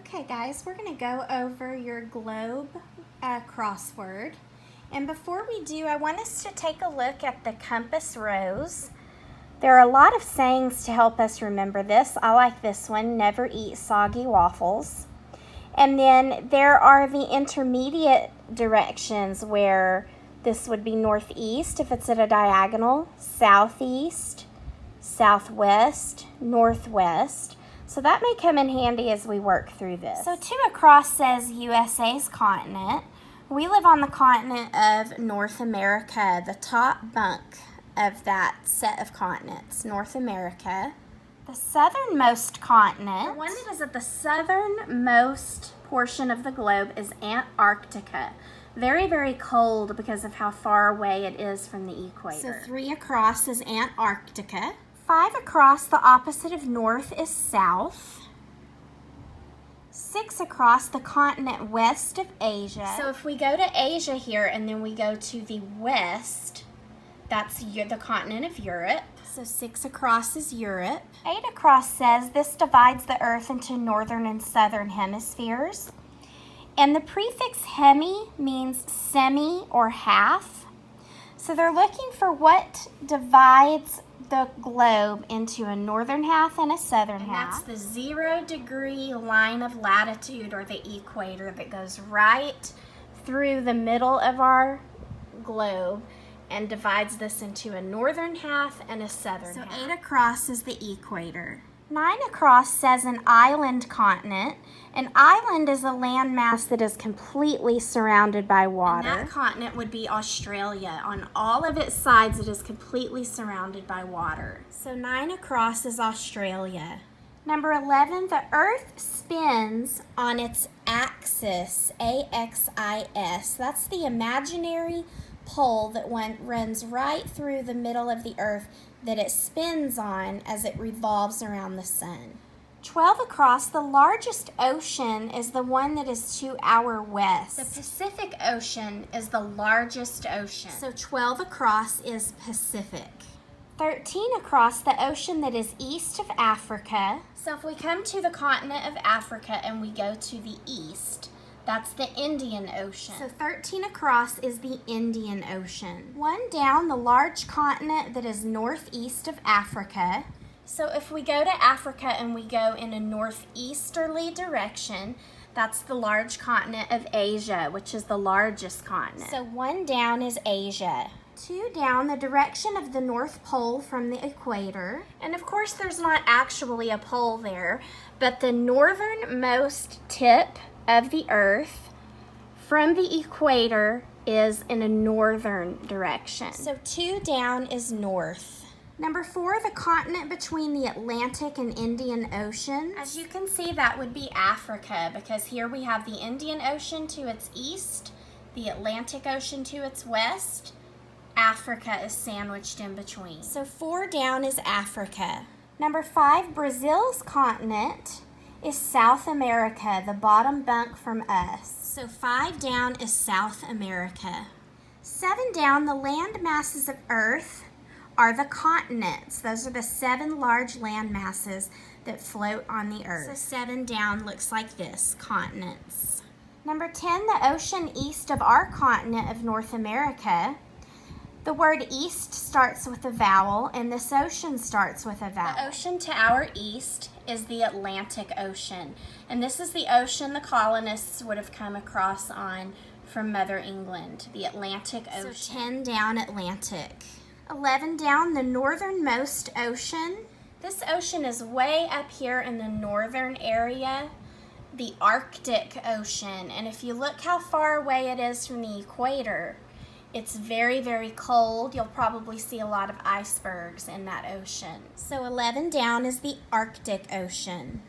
Okay guys, we're going to go over your globe crossword. And before we do, I want us to take a look at the compass rose. There are a lot of sayings to help us remember this. I like this one, never eat soggy waffles. And then there are the intermediate directions where this would be northeast if it's at a diagonal, southeast, southwest, northwest. So that may come in handy as we work through this. So 2 across says USA's continent. We live on the continent of North America, the top bunk of that set of continents, North America. The southernmost continent, the one that is at the southernmost portion of the globe, is Antarctica. Very, very cold because of how far away it is from the equator. So 3 across is Antarctica. 5 across, the opposite of north, is south. 6 across, the continent west of Asia. So if we go to Asia here and then we go to the west, that's the continent of Europe. So 6 across is Europe. 8 across says this divides the earth into northern and southern hemispheres. And the prefix hemi means semi or half. So they're looking for what divides the globe into a northern half and a southern half. That's the 0 degree line of latitude, or the equator, that goes right through the middle of our globe and divides this into a northern half and a southern half. So 8 across is the equator. 9 across says an island continent. An island is a landmass that is completely surrounded by water. And that continent would be Australia. On all of its sides, it is completely surrounded by water. So 9 across is Australia. Number 11, the earth spins on its axis, A-X-I-S. That's the imaginary pole that runs right through the middle of the earth that it spins on as it revolves around the sun. 12 across, the largest ocean is the one that is to our west. The Pacific Ocean is the largest ocean. So 12 across is Pacific. 13 across, the ocean that is east of Africa. So if we come to the continent of Africa and we go to the east, that's the Indian Ocean. So 13 across is the Indian Ocean. 1 down, the large continent that is northeast of Africa. So if we go to Africa and we go in a northeasterly direction, that's the large continent of Asia, which is the largest continent. So 1 down is Asia. 2 down, the direction of the North Pole from the equator. And of course there's not actually a pole there, but the northernmost tip of the earth from the equator is in a northern direction. So 2 down is north. Number 4, the continent between the Atlantic and Indian Oceans. As you can see, that would be Africa, because here we have the Indian Ocean to its east, the Atlantic Ocean to its west. Africa is sandwiched in between. So 4 down is Africa. Number 5, Brazil's continent is South America, the bottom bunk from us. So 5 down is South America. 7 down, the land masses of Earth are the continents. Those are the 7 large land masses that float on the earth. So 7 down looks like this, continents. Number 10, the ocean east of our continent of North America. The word east starts with a vowel, and this ocean starts with a vowel. The ocean to our east is the Atlantic Ocean, and this is the ocean the colonists would have come across on from Mother England, the Atlantic Ocean. So 10 down, Atlantic. 11 down, the northernmost ocean. This ocean is way up here in the northern area, the Arctic Ocean. And if you look how far away it is from the equator, it's very, very cold. You'll probably see a lot of icebergs in that ocean. So 11 down is the Arctic Ocean.